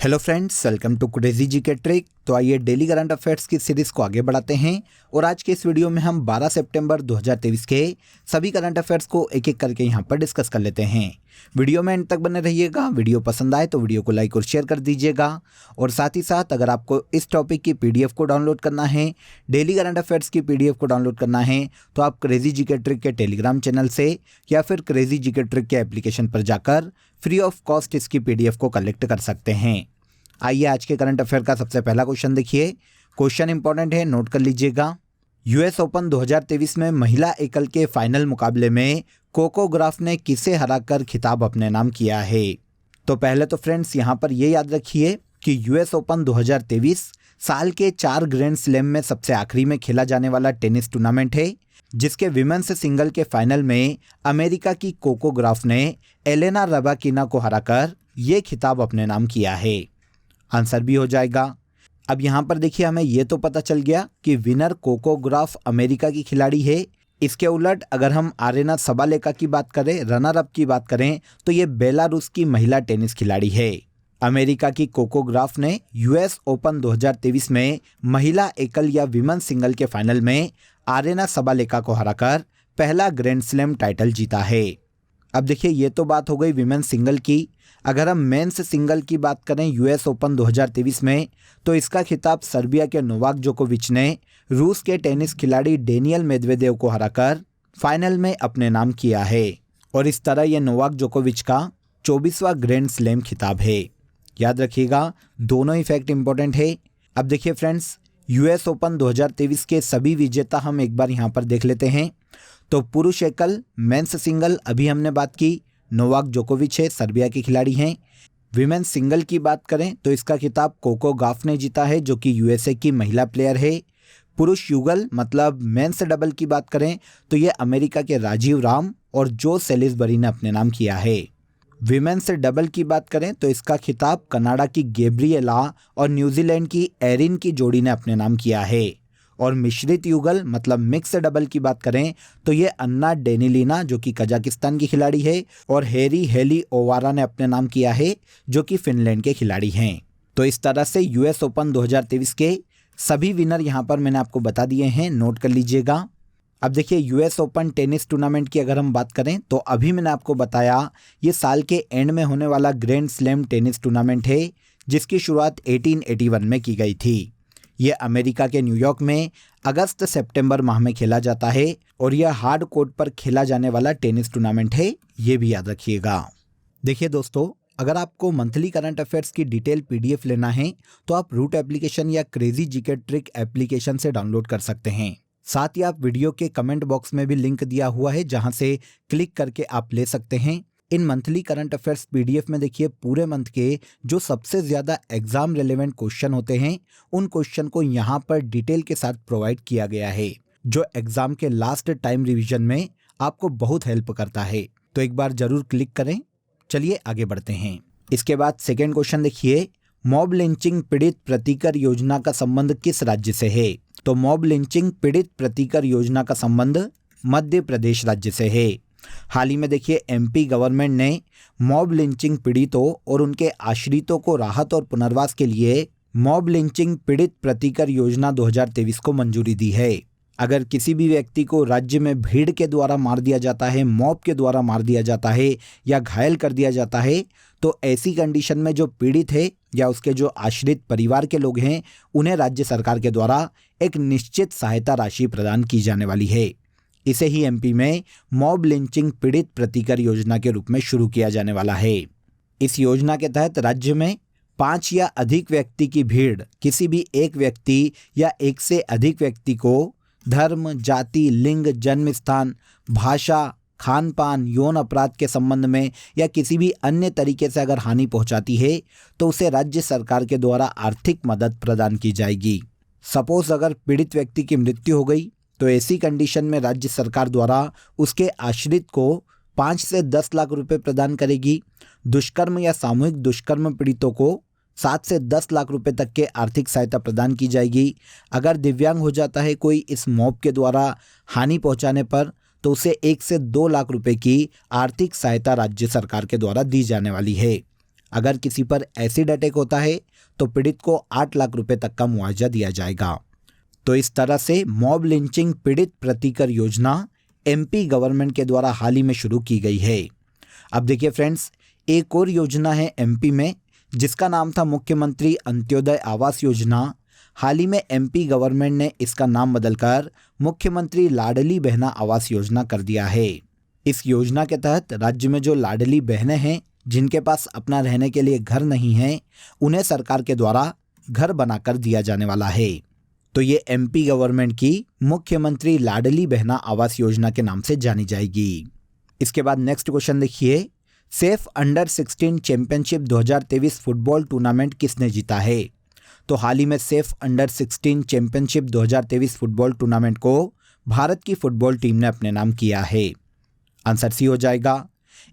Hello friends, welcome to crazy GK trick. तो आइए daily current affairs की series को आगे बढ़ाते हैं और आज के इस वीडियो में हम 12 सितंबर 2023 के सभी करंट अफेयर्स को एक एक करके यहां पर डिस्कस कर लेते हैं। वीडियो में एंड तक बने रहिएगा। वीडियो पसंद आए तो वीडियो को लाइक और शेयर कर दीजिएगा और साथ ही साथ अगर आपको इस टॉपिक की PDF को डाउनलोड करना है, डेली करंट अफेयर्स की PDF को डाउनलोड करना है तो आप क्रेजी जीके ट्रिक के टेलीग्राम चैनल से या फिर क्रेजी जीके ट्रिक के एप्लीकेशन पर जाकर फ्री ऑफ कॉस्ट इसकी PDF को कलेक्ट कर सकते हैं। आइए आज के करंट अफेयर का सबसे पहला क्वेश्चन देखिए। क्वेश्चन इंपॉर्टेंट है, नोट कर लीजिएगा। US ओपन 2023 में महिला एकल के फाइनल मुकाबले में कोको गॉफ ने किसे हराकर खिताब अपने नाम किया है? तो पहले तो फ्रेंड्स यहाँ पर ये याद रखिए कि US ओपन 2023 साल के 4 ग्रैंड स्लैम में सबसे आखिरी में खेला जाने वाला टेनिस टूर्नामेंट है, जिसके विमेंस सिंगल के फाइनल में अमेरिका की कोको गॉफ ने एलेना रबाकिना को हराकर ये खिताब अपने नाम किया है। आंसर भी हो जाएगा। अब यहाँ पर देखिए, हमें ये तो पता चल गया कि विनर कोको गॉफ अमेरिका की खिलाड़ी है। इसके उलट अगर हम आरेना सबालेका की बात करें, रनर अप की बात करें, तो ये बेलारूस की महिला टेनिस खिलाड़ी है। अमेरिका की कोको गॉफ ने US ओपन 2023 में महिला एकल या विमेन सिंगल के फाइनल में आरेना सबालेका को हराकर पहला ग्रैंड स्लैम टाइटल जीता है। अब देखिए, ये तो बात हो गई विमेन सिंगल की। अगर हम मेंस सिंगल की बात करें US ओपन 2023 में, तो इसका खिताब सर्बिया के नोवाक जोकोविच ने रूस के टेनिस खिलाड़ी डेनियल मेदवेदेव को हराकर फाइनल में अपने नाम किया है और इस तरह यह नोवाक जोकोविच का 24वां ग्रैंड स्लैम खिताब है। याद रखिएगा, दोनों ही फैक्ट इंपॉर्टेंट है। अब देखिए फ्रेंड्स, US ओपन 2023 के सभी विजेता हम एक बार यहाँ पर देख लेते हैं। तो पुरुष एकल मेंस सिंगल अभी हमने बात की, नोवाक जोकोविच है, सर्बिया के खिलाड़ी हैं। विमेन सिंगल की बात करें तो इसका खिताब कोको गॉफ ने जीता है, जो कि USA की महिला प्लेयर है। पुरुष युगल मतलब मेंस डबल की बात करें तो ये अमेरिका के राजीव राम और जो सेलिसबरी ने अपने नाम किया है। विमेन्स डबल की बात करें तो इसका खिताब कनाडा की गैब्रिएला और न्यूजीलैंड की एरिन की जोड़ी ने अपने नाम किया है। और मिश्रित युगल मतलब मिक्स डबल की बात करें तो ये अन्ना डेनिलिना, जो कि कजाकिस्तान की खिलाड़ी है, और हेरी हेली ओवारा ने अपने नाम किया है, जो कि फिनलैंड के खिलाड़ी हैं। तो इस तरह से US ओपन 2023 के सभी विनर यहाँ पर मैंने आपको बता दिए हैं, नोट कर लीजिएगा। अब देखिए, US ओपन टेनिस टूर्नामेंट की अगर हम बात करें तो अभी मैंने आपको बताया ये साल के एंड में होने वाला ग्रैंड स्लैम टेनिस टूर्नामेंट है, जिसकी शुरुआत 1881 में की गई थी। ये अमेरिका के न्यूयॉर्क में अगस्त सितंबर माह में खेला जाता है और यह हार्ड कोर्ट पर खेला जाने वाला टेनिस टूर्नामेंट है, ये भी याद रखिएगा। देखिए दोस्तों, अगर आपको मंथली करंट अफेयर्स की डिटेल PDF लेना है तो आप रूट एप्लीकेशन या क्रेजी जीके ट्रिक एप्लीकेशन से डाउनलोड कर सकते हैं। साथ ही आप वीडियो के कमेंट बॉक्स में भी लिंक दिया हुआ है, जहां से क्लिक करके आप ले सकते हैं। इन मंथली करंट अफेयर्स PDF में देखिए पूरे मंथ के जो सबसे ज़्यादा एग्जाम रिलेवेंट क्वेश्चन होते हैं, उन क्वेश्चन को यहाँ पर डिटेल के साथ प्रोवाइड किया गया है, जो एग्जाम के लास्ट टाइम रिवीजन में आपको बहुत हेल्प करता है। तो एक बार जरूर क्लिक करें। चलिए आगे बढ़ते हैं। इसके बाद सेकेंड क्वेश्चन देखिए, मॉब लिंचिंग पीड़ित प्रतिकर योजना का संबंध किस राज्य से है? तो मॉब लिंचिंग पीड़ित प्रतिकर योजना का संबंध मध्य प्रदेश राज्य से है। हाल ही में देखिए MP गवर्नमेंट ने मॉब लिंचिंग पीड़ितों और उनके आश्रितों को राहत और पुनर्वास के लिए मॉब लिंचिंग पीड़ित प्रतिकर योजना 2023 को मंजूरी दी है। अगर किसी भी व्यक्ति को राज्य में भीड़ के द्वारा मार दिया जाता है, मॉब के द्वारा मार दिया जाता है या घायल कर दिया जाता है, तो ऐसी कंडीशन में जो पीड़ित है या उसके जो आश्रित परिवार के लोग हैं, उन्हें राज्य सरकार के द्वारा एक निश्चित सहायता राशि प्रदान की जाने वाली है। इसे ही MP में मॉब लिंचिंग पीड़ित प्रतिकर योजना के रूप में शुरू किया जाने वाला है। इस योजना के तहत राज्य में 5 या अधिक व्यक्ति की भीड़ किसी भी एक व्यक्ति या एक से अधिक व्यक्ति को धर्म, जाति, लिंग, जन्म स्थान, भाषा, खान पान, यौन अपराध के संबंध में या किसी भी अन्य तरीके से अगर हानि पहुंचाती है तो उसे राज्य सरकार के द्वारा आर्थिक मदद प्रदान की जाएगी। सपोज अगर पीड़ित व्यक्ति की मृत्यु हो गई तो ऐसी कंडीशन में राज्य सरकार द्वारा उसके आश्रित को 5 से 10 लाख रुपए प्रदान करेगी। दुष्कर्म या सामूहिक दुष्कर्म पीड़ितों को 7 से 10 लाख रुपए तक के आर्थिक सहायता प्रदान की जाएगी। अगर दिव्यांग हो जाता है कोई इस मॉब के द्वारा हानि पहुंचाने पर, तो उसे 1 से 2 लाख रुपए की आर्थिक सहायता राज्य सरकार के द्वारा दी जाने वाली है। अगर किसी पर एसिड अटैक होता है तो पीड़ित को 8 लाख रुपए तक का मुआवजा दिया जाएगा। तो इस तरह से मॉब लिंचिंग पीड़ित प्रतिकर योजना एमपी गवर्नमेंट के द्वारा हाल ही में शुरू की गई है। अब देखिए फ्रेंड्स, एक और योजना है एमपी में जिसका नाम था मुख्यमंत्री अंत्योदय आवास योजना। हाल ही में एमपी गवर्नमेंट ने इसका नाम बदलकर मुख्यमंत्री लाडली बहना आवास योजना कर दिया है। इस योजना के तहत राज्य में जो लाडली बहनें हैं जिनके पास अपना रहने के लिए घर नहीं है, उन्हें सरकार के द्वारा घर बनाकर दिया जाने वाला है। तो ये एमपी गवर्नमेंट की मुख्यमंत्री लाडली बहना आवास योजना के नाम से जानी जाएगी। इसके बाद नेक्स्ट क्वेश्चन देखिए, safe under 16 championship 2023 football tournament किसने जीता है? तो हाल ही में safe under 16 championship 2023 football tournament को भारत की फुटबॉल टीम ने अपने नाम किया है। आंसर सी हो जाएगा।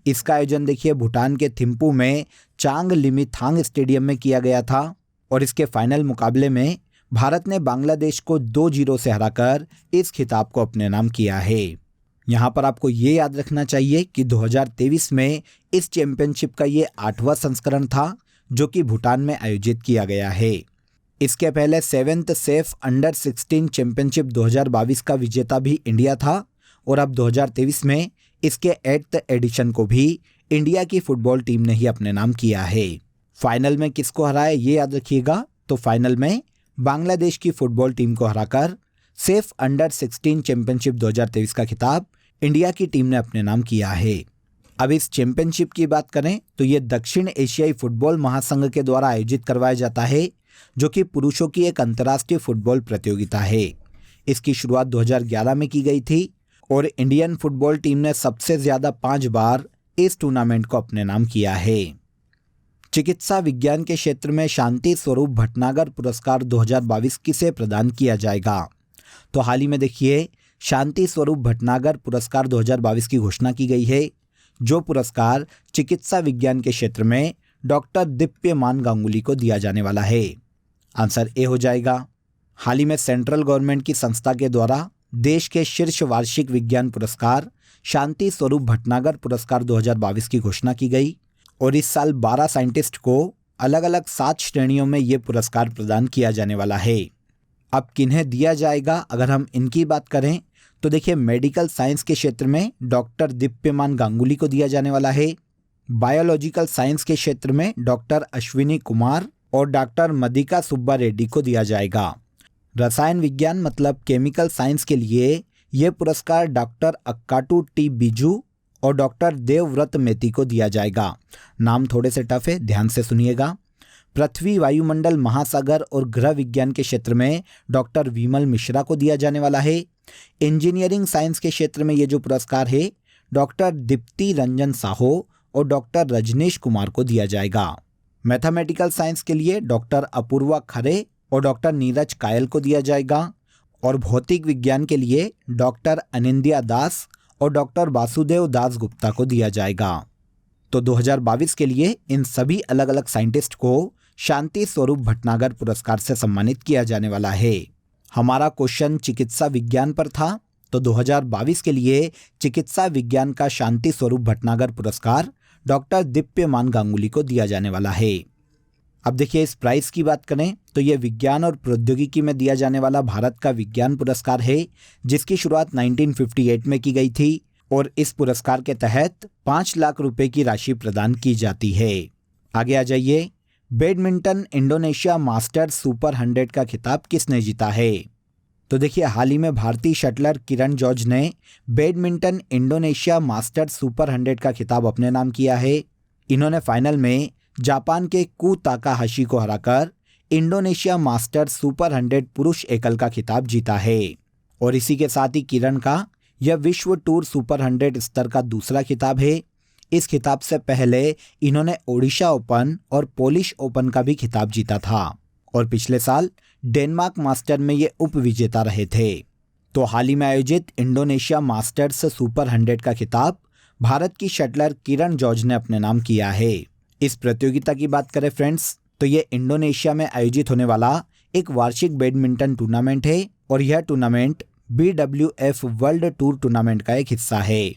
इसका आयोजन देखिए भूटान के थिम्पू में चांग लिमिथांग स्टेडियम में किया गया था और इसके फाइनल मुकाबले में भारत ने बांग्लादेश को 2-0 से हराकर इस खिताब को अपने नाम किया है। यहाँ पर आपको ये याद रखना चाहिए कि 2023 में इस चैंपियनशिप का ये 8वां संस्करण था जो कि भूटान में आयोजित किया गया है। इसके पहले 7th सेफ अंडर 16 चैंपियनशिप 2022 का विजेता भी इंडिया था और अब 2023 में इसके 8th एडिशन को भी इंडिया की फुटबॉल टीम ने ही अपने नाम किया है। फाइनल में किसको हराया ये याद रखिएगा, तो फाइनल में बांग्लादेश की फुटबॉल टीम को हराकर सेफ अंडर 16 चैंपियनशिप 2023 का खिताब इंडिया की टीम ने अपने नाम किया है। अब इस चैंपियनशिप की बात करें तो ये दक्षिण एशियाई फुटबॉल महासंघ के द्वारा आयोजित करवाया जाता है जो कि पुरुषों की एक अंतर्राष्ट्रीय फुटबॉल प्रतियोगिता है। इसकी शुरुआत 2011 में की गई थी और इंडियन फुटबॉल टीम ने सबसे ज़्यादा 5 बार इस टूर्नामेंट को अपने नाम किया है। चिकित्सा विज्ञान के क्षेत्र में शांति स्वरूप भटनागर पुरस्कार 2022 किसे प्रदान किया जाएगा? तो हाल ही में देखिए शांति स्वरूप भटनागर पुरस्कार 2022 की घोषणा की गई है। जो पुरस्कार चिकित्सा विज्ञान के क्षेत्र में डॉक्टर दिप्यमान गांगुली को दिया जाने वाला है। आंसर ए हो जाएगा। हाल ही में सेंट्रल गवर्नमेंट की संस्था के द्वारा देश के शीर्ष वार्षिक विज्ञान पुरस्कार शांति स्वरूप भटनागर पुरस्कार 2022 की घोषणा की गई और इस साल 12 साइंटिस्ट को अलग अलग 7 श्रेणियों में ये पुरस्कार प्रदान किया जाने वाला है। अब किन्हें दिया जाएगा अगर हम इनकी बात करें तो देखिए मेडिकल साइंस के क्षेत्र में डॉक्टर दिप्यमान गांगुली को दिया जाने वाला है। बायोलॉजिकल साइंस के क्षेत्र में डॉक्टर अश्विनी कुमार और डॉक्टर मदिका सुब्बा रेड्डी को दिया जाएगा। रसायन विज्ञान मतलब केमिकल साइंस के लिए यह पुरस्कार डॉक्टर अक्काटू टी बिजू और डॉक्टर देवव्रत मेती को दिया जाएगा। नाम थोड़े से टफ है, ध्यान से सुनिएगा। पृथ्वी वायुमंडल महासागर और ग्रह विज्ञान के क्षेत्र में डॉक्टर विमल मिश्रा को दिया जाने वाला है। इंजीनियरिंग साइंस के क्षेत्र में ये जो पुरस्कार है डॉक्टर दीप्ति रंजन साहो और डॉक्टर रजनीश कुमार को दिया जाएगा। मैथमेटिकल साइंस के लिए डॉक्टर अपूर्वा खरे और डॉक्टर नीरज कायल को दिया जाएगा और भौतिक विज्ञान के लिए डॉक्टर अनिंदिया दास और डॉक्टर वासुदेव दास गुप्ता को दिया जाएगा। तो 2022 के लिए इन सभी अलग अलग साइंटिस्ट को शांति स्वरूप भटनागर पुरस्कार से सम्मानित किया जाने वाला है। हमारा क्वेश्चन चिकित्सा विज्ञान पर था, तो 2022 के लिए चिकित्सा विज्ञान का शांति स्वरूप भटनागर पुरस्कार डॉक्टर दिप्यमान गांगुली को दिया जाने वाला है। अब देखिए इस प्राइज की बात करें तो यह विज्ञान और प्रौद्योगिकी में दिया जाने वाला भारत का विज्ञान पुरस्कार है जिसकी शुरुआत 1958 में की गई थी और इस पुरस्कार के तहत 5 लाख रुपए की राशि प्रदान की जाती है। आगे आ जाइए, बैडमिंटन इंडोनेशिया मास्टर्स सुपर 100 का खिताब किसने जीता है? तो देखिए हाल ही में भारतीय शटलर किरण जॉर्ज ने बैडमिंटन इंडोनेशिया मास्टर्स सुपर 100 का खिताब अपने नाम किया है। इन्होंने फाइनल में जापान के कू ताकाहाशी को हराकर इंडोनेशिया मास्टर्स सुपर 100 पुरुष एकल का खिताब जीता है और इसी के साथ ही किरण का यह विश्व टूर सुपर 100 स्तर का दूसरा खिताब है। इस खिताब से पहले इन्होंने ओडिशा ओपन और पोलिश ओपन का भी खिताब जीता था और पिछले साल डेनमार्क मास्टर में ये उप विजेता रहे थे। तो हाल ही में आयोजित इंडोनेशिया मास्टर्स सुपर 100 का खिताब भारत की शटलर किरण जॉर्ज ने अपने नाम किया है। इस प्रतियोगिता की बात करें फ्रेंड्स तो ये इंडोनेशिया में आयोजित होने वाला एक वार्षिक बैडमिंटन टूर्नामेंट है और यह tournament BWF world tour tournament का एक हिस्सा है।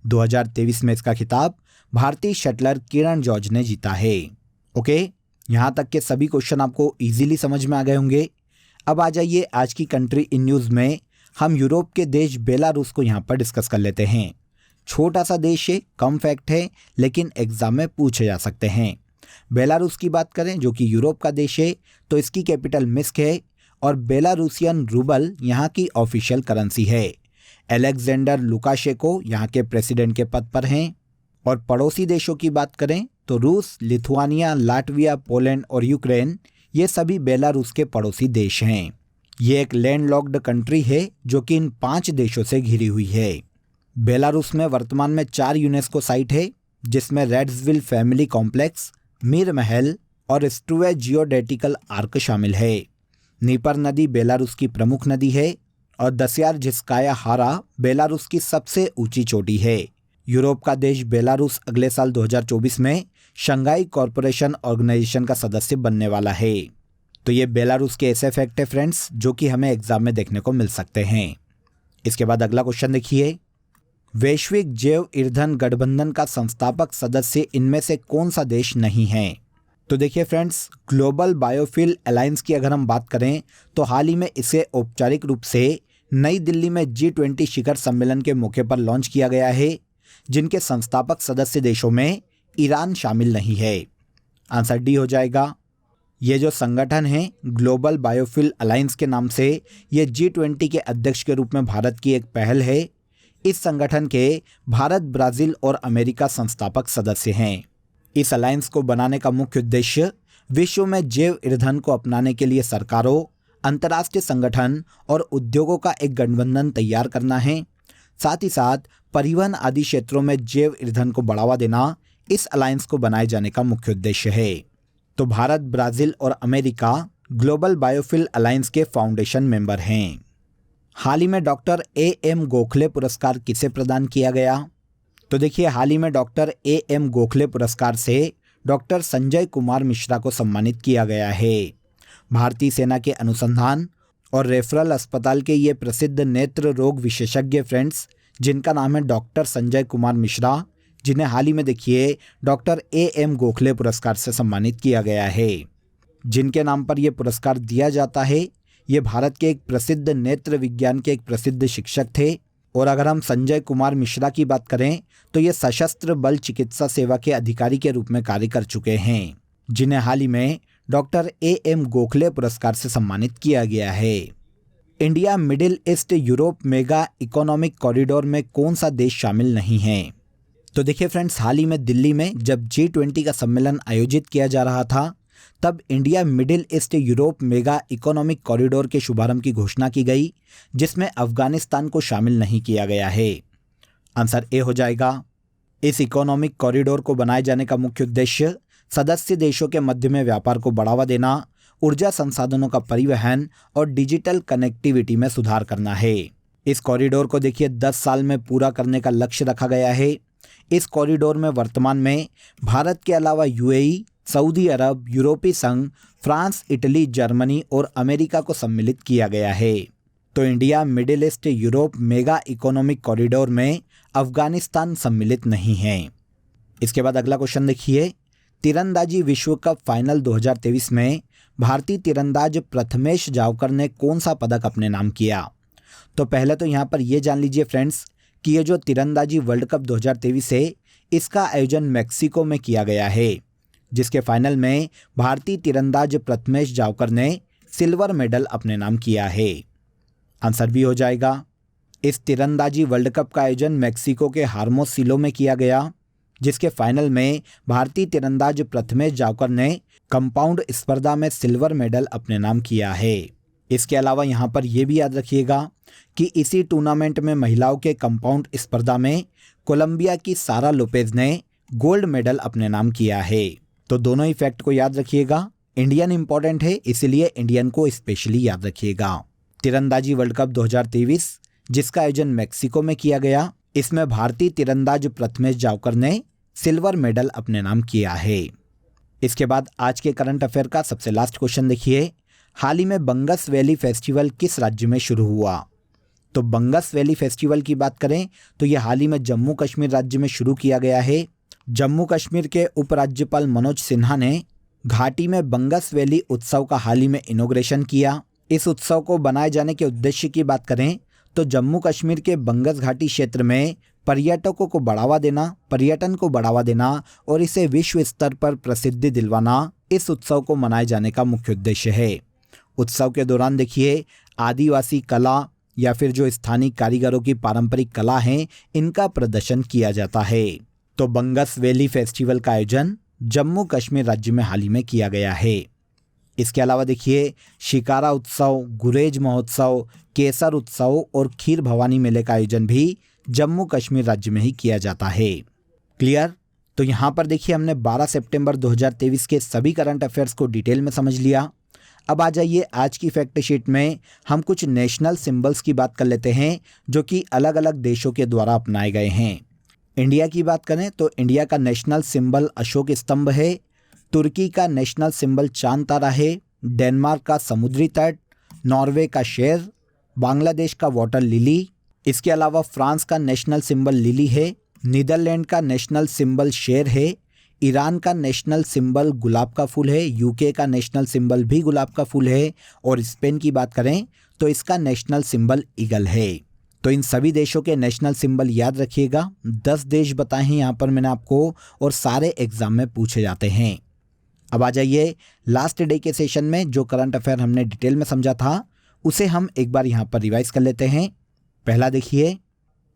2023 में इसका खिताब भारतीय शटलर किरण जॉर्ज ने जीता है। ओके, यहाँ तक के सभी क्वेश्चन आपको इजीली समझ में आ गए होंगे। अब आ जाइए आज की कंट्री इन न्यूज़ में हम यूरोप के देश बेलारूस को यहाँ पर डिस्कस कर लेते हैं। छोटा सा देश है, कम फैक्ट है, लेकिन एग्जाम में पूछे जा सकते हैं। बेलारूस की बात करें जो कि यूरोप का देश है, तो इसकी कैपिटल मिन्स्क है और बेलारूसियन रूबल यहाँ की ऑफिशियल करेंसी है। अलेक्जेंडर लुकाशेंको यहाँ के प्रेसिडेंट के पद पर हैं। और पड़ोसी देशों की बात करें तो रूस, लिथुआनिया, लाटविया, पोलैंड और यूक्रेन ये सभी बेलारूस के पड़ोसी देश हैं। ये एक लैंडलॉक्ड कंट्री है जो कि इन 5 देशों से घिरी हुई है। बेलारूस में वर्तमान में 4 यूनेस्को साइट है, जिसमें रेड्सविल फैमिली कॉम्प्लेक्स, मीर महल और स्ट्रुवे जियोडेटिकल आर्क शामिल है। नीपर नदी बेलारूस की प्रमुख नदी है और दस्यारजिस्काया हारा बेलारूस की सबसे ऊंची चोटी है। यूरोप का देश बेलारूस अगले साल 2024 में शंघाई कॉरपोरेशन ऑर्गेनाइजेशन का सदस्य बनने वाला है। तो ये बेलारूस के ऐसे फैक्ट है फ्रेंड्स जो कि हमें एग्जाम में देखने को मिल सकते हैं। इसके बाद अगला क्वेश्चन देखिए, वैश्विक जैव ईंधन गठबंधन का संस्थापक सदस्य इनमें से कौन सा देश नहीं है? तो देखिए फ्रेंड्स, ग्लोबल बायोफ्यूल अलायंस की अगर हम बात करें तो हाल ही में इसे औपचारिक रूप से नई दिल्ली में G20 शिखर सम्मेलन के मौके पर लॉन्च किया गया है, जिनके संस्थापक सदस्य देशों में ईरान शामिल नहीं है। आंसर डी हो जाएगा। ये जो संगठन है ग्लोबल बायोफ्यूल अलायंस के नाम से, ये G20 के अध्यक्ष के रूप में भारत की एक पहल है। इस संगठन के भारत, ब्राज़ील और अमेरिका संस्थापक सदस्य हैं। इस अलायंस को बनाने का मुख्य उद्देश्य विश्व में जैव ईंधन को अपनाने के लिए सरकारों, अंतर्राष्ट्रीय संगठन और उद्योगों का एक गठबंधन तैयार करना है। साथ ही साथ परिवहन आदि क्षेत्रों में जैव ईंधन को बढ़ावा देना इस अलायंस को बनाए जाने का मुख्य उद्देश्य है। तो भारत, ब्राज़ील और अमेरिका ग्लोबल बायोफ्यूल अलायंस के फाउंडेशन मेंबर हैं। हाल ही में डॉक्टर AM गोखले पुरस्कार किसे प्रदान किया गया? तो देखिए, हाल ही में डॉक्टर AM गोखले पुरस्कार से डॉक्टर संजय कुमार मिश्रा को सम्मानित किया गया है। भारतीय सेना के अनुसंधान और रेफरल अस्पताल के ये प्रसिद्ध नेत्र रोग विशेषज्ञ फ्रेंड्स, जिनका नाम है डॉक्टर संजय कुमार मिश्रा, जिन्हें हाल ही में देखिए डॉक्टर AM गोखले पुरस्कार से सम्मानित किया गया है। जिनके नाम पर यह पुरस्कार दिया जाता है, ये भारत के एक प्रसिद्ध नेत्र विज्ञान के एक प्रसिद्ध शिक्षक थे। और अगर हम संजय कुमार मिश्रा की बात करें तो ये सशस्त्र बल चिकित्सा सेवा के अधिकारी के रूप में कार्य कर चुके हैं, जिन्हें हाल ही में डॉक्टर AM गोखले पुरस्कार से सम्मानित किया गया है। India middle east Europe mega economic corridor में कौन सा देश शामिल नहीं है? तो देखिए फ्रेंड्स, हाल ही में दिल्ली में जब G20 का सम्मेलन आयोजित किया जा रहा था, तब India middle east Europe mega economic corridor के शुभारंभ की घोषणा की गई, जिसमें अफगानिस्तान को शामिल नहीं किया गया है। आंसर ए हो जाएगा। इस इकोनॉमिक कॉरिडोर को बनाए जाने का मुख्य उद्देश्य सदस्य देशों के मध्य में व्यापार को बढ़ावा देना, ऊर्जा संसाधनों का परिवहन और डिजिटल कनेक्टिविटी में सुधार करना है। इस कॉरिडोर को देखिए 10 साल में पूरा करने का लक्ष्य रखा गया है। इस कॉरिडोर में वर्तमान में भारत के अलावा UAE, सऊदी अरब, यूरोपीय संघ, फ्रांस, इटली, जर्मनी और अमेरिका को सम्मिलित किया गया है। तो India middle east Europe mega economic corridor में अफगानिस्तान सम्मिलित नहीं है। इसके बाद अगला क्वेश्चन देखिए, तीरंदाजी विश्व कप फाइनल 2023 में भारतीय तीरंदाज प्रथमेश जावकर ने कौन सा पदक अपने नाम किया? तो पहले तो यहाँ पर ये जान लीजिए फ्रेंड्स कि ये जो तीरंदाजी वर्ल्ड कप 2023 है, इसका आयोजन मैक्सिको में किया गया है, जिसके फाइनल में भारतीय तीरंदाज प्रथमेश जावकर ने सिल्वर मेडल अपने नाम किया है। आंसर भी हो जाएगा। इस तीरंदाजी वर्ल्ड कप का आयोजन मैक्सिको के हार्मोसिलो में किया गया, जिसके फाइनल में भारतीय तीरंदाज प्रथमेश जावकर ने कंपाउंड स्पर्धा में सिल्वर मेडल अपने नाम किया है। इसके अलावा यहाँ पर यह भी याद रखिएगा कि इसी टूर्नामेंट में महिलाओं के कंपाउंड स्पर्धा में कोलंबिया की सारा लोपेज ने गोल्ड मेडल अपने नाम किया है। तो दोनों ही फैक्ट को याद रखिएगा। इंडियन इंपॉर्टेंट है, इसलिए इंडियन को स्पेशली याद रखिएगा। तीरंदाजी वर्ल्ड कप 2023 जिसका आयोजन मैक्सिको में किया गया, इसमें भारतीय तीरंदाज प्रथमेश जावकर ने सिल्वर मेडल अपने नाम किया है। इसके बाद आज के करंट अफेयर का सबसे लास्ट क्वेश्चन देखिए, हाल ही में बंगस वैली फेस्टिवल किस राज्य में शुरू हुआ? तो बंगस वैली फेस्टिवल की बात करें तो यह हाल ही में जम्मू कश्मीर राज्य में शुरू किया गया है। जम्मू कश्मीर के उपराज्यपाल मनोज सिन्हा ने घाटी में बंगस वैली उत्सव का हाल ही में इनॉग्रेशन किया। इस उत्सव को बनाए जाने के उद्देश्य की बात करें तो जम्मू कश्मीर के बंगस घाटी क्षेत्र में पर्यटकों को बढ़ावा देना, पर्यटन को बढ़ावा देना और इसे विश्व स्तर पर प्रसिद्धि दिलवाना इस उत्सव को मनाए जाने का मुख्य उद्देश्य है। उत्सव के दौरान देखिए आदिवासी कला या फिर जो स्थानीय कारीगरों की पारंपरिक कला है इनका प्रदर्शन किया जाता है। तो बंगस वैली फेस्टिवल का आयोजन जम्मू कश्मीर राज्य में हाल ही में किया गया है। इसके अलावा देखिए शिकारा उत्सव, गुरेज महोत्सव, केसर उत्सव और खीर भवानी मेले का आयोजन भी जम्मू कश्मीर राज्य में ही किया जाता है। क्लियर? तो यहाँ पर देखिए हमने 12 सितंबर 2023 के सभी करंट अफेयर्स को डिटेल में समझ लिया। अब आ जाइए आज की फैक्ट शीट में हम कुछ नेशनल सिंबल्स की बात कर लेते हैं जो कि अलग अलग देशों के द्वारा अपनाए गए हैं। इंडिया की बात करें तो इंडिया का नेशनल सिंबल अशोक स्तंभ है। तुर्की का नेशनल सिंबल चांद तारा है। डेनमार्क का समुद्री तट, नॉर्वे का शेर, बांग्लादेश का वाटर लिली। इसके अलावा फ्रांस का नेशनल सिंबल लिली है। नीदरलैंड का नेशनल सिंबल शेर है। ईरान का नेशनल सिंबल गुलाब का फूल है। यूके का नेशनल सिंबल भी गुलाब का फूल है। और स्पेन की बात करें तो इसका नेशनल सिंबल ईगल है। तो इन सभी देशों के नेशनल सिंबल याद रखिएगा। 10 देश बताए हैं यहाँ पर मैंने आपको और सारे एग्जाम में पूछे जाते हैं। अब आ जाइए लास्ट डे के सेशन में जो करंट अफेयर हमने डिटेल में समझा था उसे हम एक बार यहाँ पर रिवाइज कर लेते हैं। पहला देखिए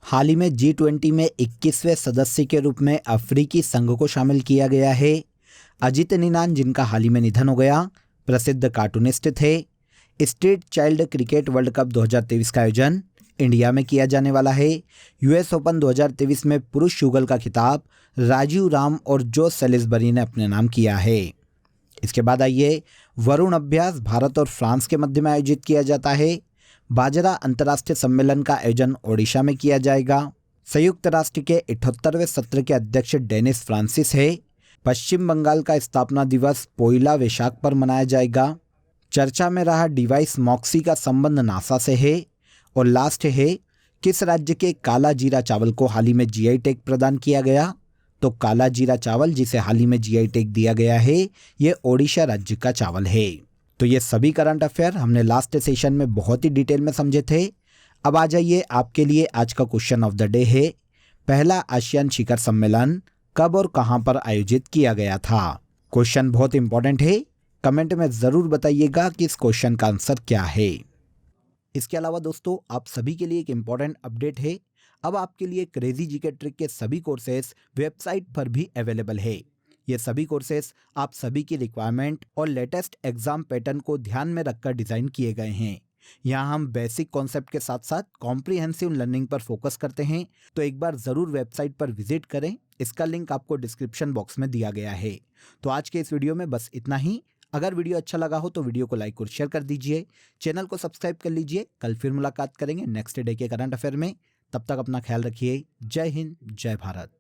हाल ही में G20 में 21वें सदस्य के रूप में अफ्रीकी संघ को शामिल किया गया है। अजित निनान जिनका हाल ही में निधन हो गया, प्रसिद्ध कार्टूनिस्ट थे। Street child cricket world cup 2023 का आयोजन इंडिया में किया जाने वाला है। US ओपन 2023 में पुरुष युगल का खिताब राजीव राम और जो सेलिसबरी ने अपने नाम किया है। इसके बाद आइए वरुण अभ्यास भारत और फ्रांस के मध्य में आयोजित किया जाता है। बाजरा अंतर्राष्ट्रीय सम्मेलन का आयोजन ओडिशा में किया जाएगा। संयुक्त राष्ट्र के 78वें सत्र के अध्यक्ष डेनिस फ्रांसिस है। पश्चिम बंगाल का स्थापना दिवस पोइला वैशाख पर मनाया जाएगा। चर्चा में रहा डिवाइस मॉक्सी का संबंध नासा से है। और लास्ट है किस राज्य के काला जीरा चावल को हाल ही में GI टैग प्रदान किया गया? तो काला जीरा चावल जिसे हाल ही में GI टैग दिया गया है ये ओडिशा राज्य का चावल है। तो ये सभी करंट अफेयर हमने लास्ट सेशन में बहुत ही डिटेल में समझे थे। अब आ जाइए आपके लिए आज का क्वेश्चन ऑफ द डे है पहला आसियान शिखर सम्मेलन कब और कहां पर आयोजित किया गया था? क्वेश्चन बहुत इंपॉर्टेंट है, कमेंट में जरूर बताइएगा कि इस क्वेश्चन का आंसर क्या है। इसके अलावा दोस्तों आप सभी के लिए एक इम्पॉर्टेंट अपडेट है। अब आपके लिए क्रेजी जीके ट्रिक के सभी कोर्सेस वेबसाइट पर भी अवेलेबल है। ये सभी कोर्सेस आप सभी की रिक्वायरमेंट और लेटेस्ट एग्जाम पैटर्न को ध्यान में रखकर डिजाइन किए गए हैं। यहाँ हम बेसिक कॉन्सेप्ट के साथ साथ कॉम्प्रिहेंसिव लर्निंग पर फोकस करते हैं। तो एक बार जरूर वेबसाइट पर विजिट करें, इसका लिंक आपको डिस्क्रिप्शन बॉक्स में दिया गया है। तो आज के इस वीडियो में बस इतना ही। अगर वीडियो अच्छा लगा हो तो वीडियो को लाइक और शेयर कर दीजिए, चैनल को सब्सक्राइब कर लीजिए। कल फिर मुलाकात करेंगे नेक्स्ट डे के करंट अफेयर में। तब तक अपना ख्याल रखिए। जय हिंद, जय भारत।